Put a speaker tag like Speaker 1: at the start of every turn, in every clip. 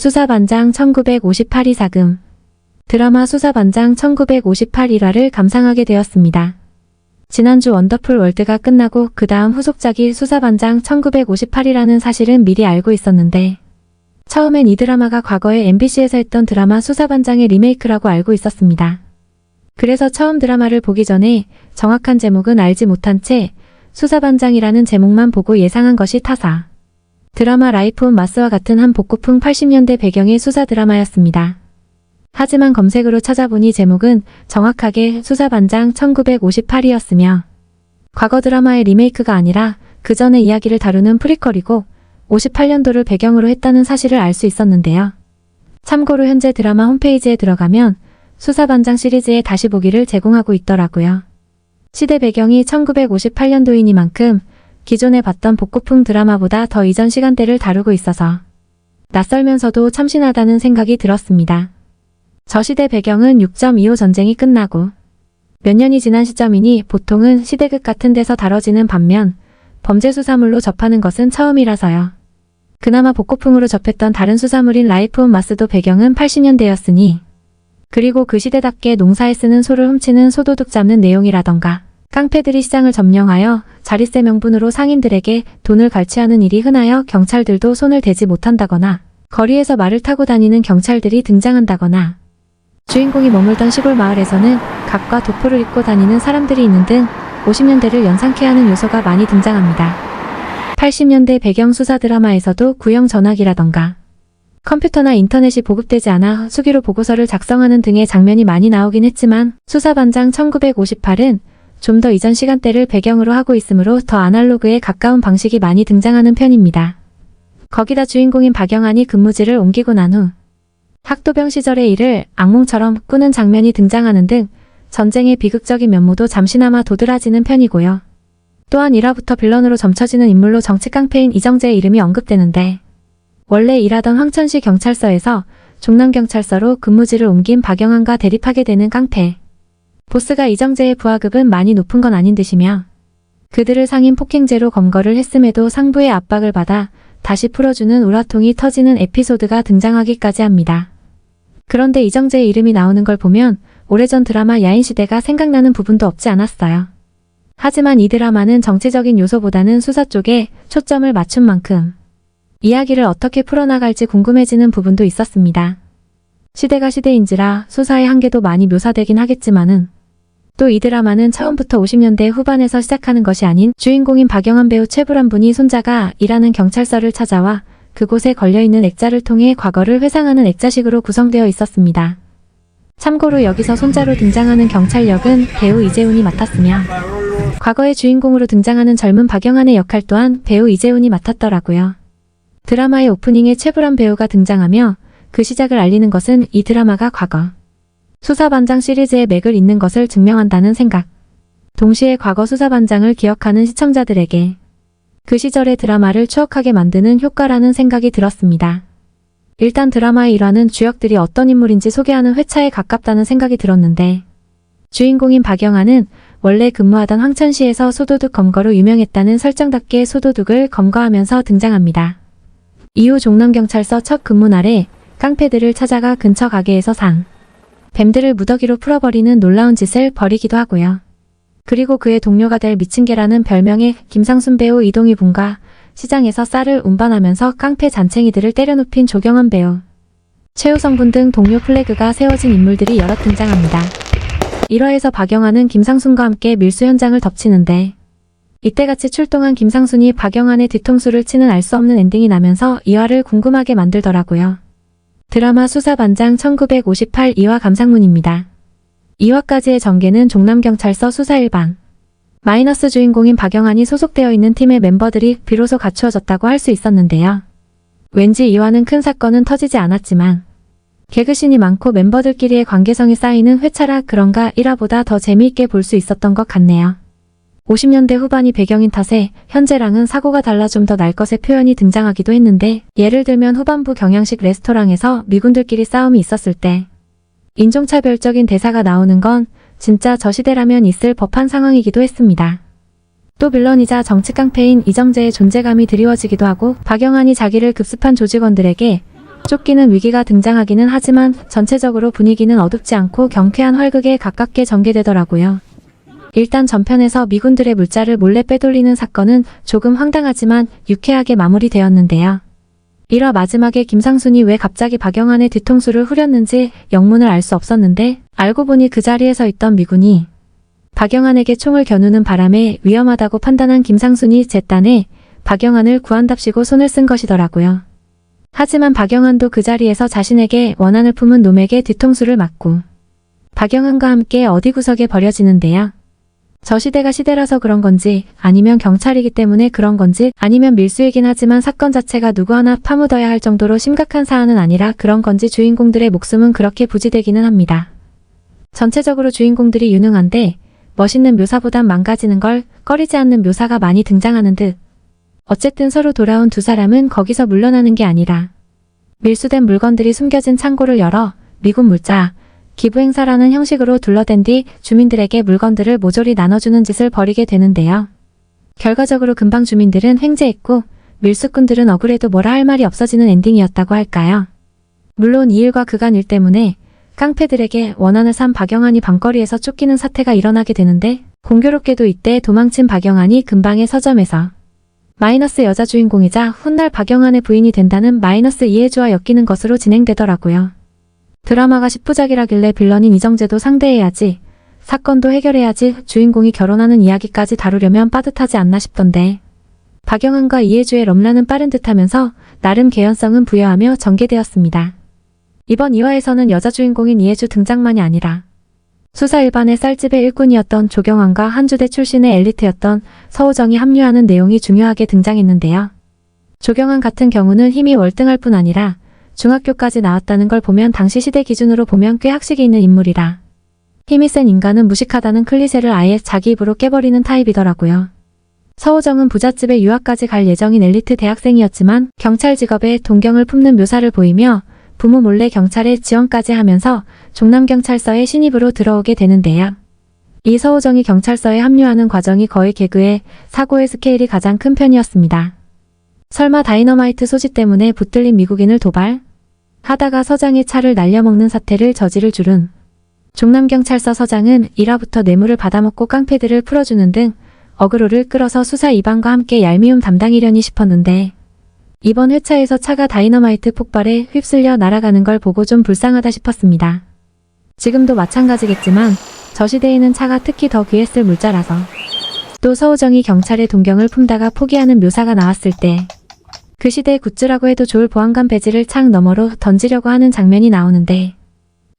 Speaker 1: 수사반장 1958이 사금. 드라마 수사반장 1958일화를 감상하게 되었습니다. 지난주 원더풀 월드가 끝나고 그 다음 후속작이 수사반장 1958이라는 사실은 미리 알고 있었는데 처음엔 이 드라마가 과거에 MBC에서 했던 드라마 수사반장의 리메이크라고 알고 있었습니다. 그래서 처음 드라마를 보기 전에 정확한 제목은 알지 못한 채 수사반장이라는 제목만 보고 예상한 것이 타사. 드라마 라이프 온 마스와 같은 한 복고풍 80년대 배경의 수사 드라마였습니다. 하지만 검색으로 찾아보니 제목은 정확하게 수사반장 1958이었으며 과거 드라마의 리메이크가 아니라 그 전의 이야기를 다루는 프리퀄이고 58년도를 배경으로 했다는 사실을 알 수 있었는데요. 참고로 현재 드라마 홈페이지에 들어가면 수사반장 시리즈의 다시 보기를 제공하고 있더라고요. 시대 배경이 1958년도이니만큼 기존에 봤던 복고풍 드라마보다 더 이전 시간대를 다루고 있어서 낯설면서도 참신하다는 생각이 들었습니다. 저 시대 배경은 6.25 전쟁이 끝나고 몇 년이 지난 시점이니 보통은 시대극 같은 데서 다뤄지는 반면 범죄 수사물로 접하는 것은 처음이라서요. 그나마 복고풍으로 접했던 다른 수사물인 라이프 온 마스도 배경은 80년대였으니 그리고 그 시대답게 농사에 쓰는 소를 훔치는 소도둑 잡는 내용이라던가 깡패들이 시장을 점령하여 자릿세 명분으로 상인들에게 돈을 갈취하는 일이 흔하여 경찰들도 손을 대지 못한다거나 거리에서 말을 타고 다니는 경찰들이 등장한다거나 주인공이 머물던 시골 마을에서는 갓과 도포를 입고 다니는 사람들이 있는 등 50년대를 연상케 하는 요소가 많이 등장합니다. 80년대 배경 수사 드라마에서도 구형 전화기라던가 컴퓨터나 인터넷이 보급되지 않아 수기로 보고서를 작성하는 등의 장면이 많이 나오긴 했지만 수사반장 1958은 좀 더 이전 시간대를 배경으로 하고 있으므로 더 아날로그에 가까운 방식이 많이 등장하는 편입니다. 거기다 주인공인 박영한이 근무지를 옮기고 난 후 학도병 시절의 일을 악몽처럼 꾸는 장면이 등장하는 등 전쟁의 비극적인 면모도 잠시나마 도드라지는 편이고요. 또한 1화부터 빌런으로 점쳐지는 인물로 정치 깡패인 이정재의 이름이 언급되는데 원래 일하던 황천시 경찰서에서 종남경찰서로 근무지를 옮긴 박영한과 대립하게 되는 깡패. 보스가 이정재의 부하급은 많이 높은 건 아닌 듯이며 그들을 상인 폭행죄로 검거를 했음에도 상부의 압박을 받아 다시 풀어주는 우라통이 터지는 에피소드가 등장하기까지 합니다. 그런데 이정재의 이름이 나오는 걸 보면 오래전 드라마 야인시대가 생각나는 부분도 없지 않았어요. 하지만 이 드라마는 정치적인 요소보다는 수사 쪽에 초점을 맞춘 만큼 이야기를 어떻게 풀어나갈지 궁금해지는 부분도 있었습니다. 시대가 시대인지라 수사의 한계도 많이 묘사되긴 하겠지만은 또 이 드라마는 처음부터 50년대 후반에서 시작하는 것이 아닌 주인공인 박영한 배우 최불암 분이 손자가 일하는 경찰서를 찾아와 그곳에 걸려있는 액자를 통해 과거를 회상하는 액자식으로 구성되어 있었습니다. 참고로 여기서 손자로 등장하는 경찰 역은 배우 이재훈이 맡았으며 과거의 주인공으로 등장하는 젊은 박영한의 역할 또한 배우 이재훈이 맡았더라고요. 드라마의 오프닝에 최불암 배우가 등장하며 그 시작을 알리는 것은 이 드라마가 과거 수사반장 시리즈의 맥을 잇는 것을 증명한다는 생각. 동시에 과거 수사반장을 기억하는 시청자들에게 그 시절의 드라마를 추억하게 만드는 효과라는 생각이 들었습니다. 일단 드라마의 일화는 주역들이 어떤 인물인지 소개하는 회차에 가깝다는 생각이 들었는데 주인공인 박영한은 원래 근무하던 황천시에서 소도둑 검거로 유명했다는 설정답게 소도둑을 검거하면서 등장합니다. 이후 종남경찰서 첫 근무 날에 깡패들을 찾아가 근처 가게에서 뱀들을 무더기로 풀어버리는 놀라운 짓을 벌이기도 하고요. 그리고 그의 동료가 될 미친개라는 별명의 김상순 배우 이동희 분과 시장에서 쌀을 운반하면서 깡패 잔챙이들을 때려눕힌 조경원 배우, 최우성 분 등 동료 플래그가 세워진 인물들이 여럿 등장합니다. 1화에서 박영한은 김상순과 함께 밀수 현장을 덮치는데 이때같이 출동한 김상순이 박영한의 뒤통수를 치는 알 수 없는 엔딩이 나면서 2화를 궁금하게 만들더라고요. 드라마 수사반장 1958 2화 감상문입니다. 2화까지의 전개는 종남경찰서 수사 일반 마이너스 주인공인 박영한이 소속되어 있는 팀의 멤버들이 비로소 갖추어졌다고 할 수 있었는데요. 왠지 2화는 큰 사건은 터지지 않았지만 개그씬이 많고 멤버들끼리의 관계성이 쌓이는 회차라 그런가 1화보다 더 재미있게 볼 수 있었던 것 같네요. 50년대 후반이 배경인 탓에 현재랑은 사고가 달라 좀 더 날 것의 표현이 등장하기도 했는데 예를 들면 후반부 경양식 레스토랑에서 미군들끼리 싸움이 있었을 때 인종차별적인 대사가 나오는 건 진짜 저 시대라면 있을 법한 상황이기도 했습니다. 또 빌런이자 정치깡패인 이정재의 존재감이 드리워지기도 하고 박영한이 자기를 급습한 조직원들에게 쫓기는 위기가 등장하기는 하지만 전체적으로 분위기는 어둡지 않고 경쾌한 활극에 가깝게 전개되더라고요. 일단 전편에서 미군들의 물자를 몰래 빼돌리는 사건은 조금 황당하지만 유쾌하게 마무리되었는데요. 1화 마지막에 김상순이 왜 갑자기 박영환의 뒤통수를 후렸는지 영문을 알 수 없었는데 알고 보니 그 자리에 서 있던 미군이 박영환에게 총을 겨누는 바람에 위험하다고 판단한 김상순이 제딴에 박영환을 구한답시고 손을 쓴 것이더라고요. 하지만 박영환도 그 자리에서 자신에게 원한을 품은 놈에게 뒤통수를 맞고 박영환과 함께 어디 구석에 버려지는데요. 저 시대가 시대라서 그런 건지 아니면 경찰이기 때문에 그런 건지 아니면 밀수이긴 하지만 사건 자체가 누구 하나 파묻어야 할 정도로 심각한 사안은 아니라 그런 건지 주인공들의 목숨은 그렇게 부지되기는 합니다. 전체적으로 주인공들이 유능한데 멋있는 묘사보단 망가지는 걸 꺼리지 않는 묘사가 많이 등장하는 듯 어쨌든 서로 돌아온 두 사람은 거기서 물러나는 게 아니라 밀수된 물건들이 숨겨진 창고를 열어 미군 물자, 기부 행사라는 형식으로 둘러댄 뒤 주민들에게 물건들을 모조리 나눠주는 짓을 벌이게 되는데요. 결과적으로 근방 주민들은 횡재했고 밀수꾼들은 억울해도 뭐라 할 말이 없어지는 엔딩이었다고 할까요? 물론 이 일과 그간 일 때문에 깡패들에게 원한을 산 박영환이 밤거리에서 쫓기는 사태가 일어나게 되는데 공교롭게도 이때 도망친 박영환이 근방의 서점에서 마이너스 여자 주인공이자 훗날 박영환의 부인이 된다는 마이너스 이해주와 엮이는 것으로 진행되더라고요. 드라마가 10부작이라길래 빌런인 이정재도 상대해야지, 사건도 해결해야지 주인공이 결혼하는 이야기까지 다루려면 빠듯하지 않나 싶던데 박영환과 이해주의 럼라는 빠른 듯하면서 나름 개연성은 부여하며 전개되었습니다. 이번 2화에서는 여자 주인공인 이해주 등장만이 아니라 수사 일반의 쌀집의 일꾼이었던 조경환과 한주대 출신의 엘리트였던 서우정이 합류하는 내용이 중요하게 등장했는데요. 조경환 같은 경우는 힘이 월등할 뿐 아니라 중학교까지 나왔다는 걸 보면 당시 시대 기준으로 보면 꽤 학식이 있는 인물이라 힘이 센 인간은 무식하다는 클리셰를 아예 자기 입으로 깨버리는 타입이더라고요. 서우정은 부잣집에 유학까지 갈 예정인 엘리트 대학생이었지만 경찰 직업에 동경을 품는 묘사를 보이며 부모 몰래 경찰에 지원까지 하면서 종남경찰서에 신입으로 들어오게 되는데요. 이 서우정이 경찰서에 합류하는 과정이 거의 개그의 사고의 스케일이 가장 큰 편이었습니다. 설마 다이너마이트 소지 때문에 붙들린 미국인을 도발하다가 서장의 차를 날려먹는 사태를 저지를 줄은. 종남경찰서 서장은 1화부터 뇌물을 받아먹고 깡패들을 풀어주는 등 어그로를 끌어서 수사 이방과 함께 얄미움 담당이려니 싶었는데 이번 회차에서 차가 다이너마이트 폭발에 휩쓸려 날아가는 걸 보고 좀 불쌍하다 싶었습니다. 지금도 마찬가지겠지만 저 시대에는 차가 특히 더 귀했을 물자라서. 또 서우정이 경찰의 동경을 품다가 포기하는 묘사가 나왔을 때 그 시대의 굿즈라고 해도 좋을 보안관 배지를 창 너머로 던지려고 하는 장면이 나오는데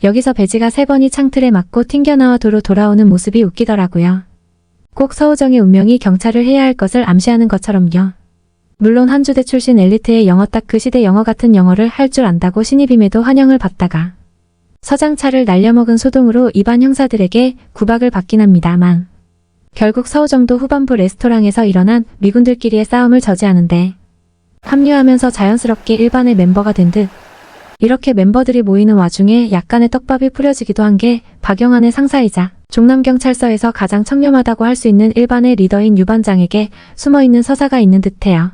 Speaker 1: 여기서 배지가 3번이 창틀에 맞고 튕겨나와 도로 돌아오는 모습이 웃기더라고요. 꼭 서우정의 운명이 경찰을 해야 할 것을 암시하는 것처럼요. 물론 한주대 출신 엘리트의 영어 딱 그 시대 영어 같은 영어를 할 줄 안다고 신입임에도 환영을 받다가 서장 차를 날려먹은 소동으로 일반 형사들에게 구박을 받긴 합니다만 결국 서우정도 후반부 레스토랑에서 일어난 미군들끼리의 싸움을 저지하는데 합류하면서 자연스럽게 일반의 멤버가 된 듯 이렇게 멤버들이 모이는 와중에 약간의 떡밥이 뿌려지기도 한 게 박영환의 상사이자 종남경찰서에서 가장 청렴하다고 할 수 있는 일반의 리더인 유반장에게 숨어있는 서사가 있는 듯해요.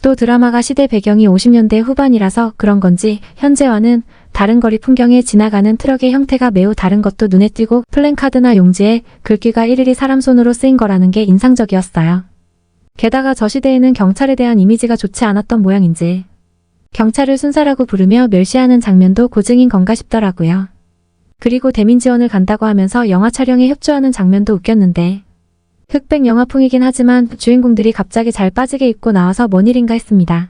Speaker 1: 또 드라마가 시대 배경이 50년대 후반이라서 그런 건지 현재와는 다른 거리 풍경에 지나가는 트럭의 형태가 매우 다른 것도 눈에 띄고 플랜카드나 용지에 글귀가 일일이 사람 손으로 쓰인 거라는 게 인상적이었어요. 게다가 저 시대에는 경찰에 대한 이미지가 좋지 않았던 모양인지 경찰을 순사라고 부르며 멸시하는 장면도 고증인 건가 싶더라고요. 그리고 대민 지원을 간다고 하면서 영화 촬영에 협조하는 장면도 웃겼는데 흑백 영화풍이긴 하지만 주인공들이 갑자기 잘 빠지게 입고 나와서 뭔 일인가 했습니다.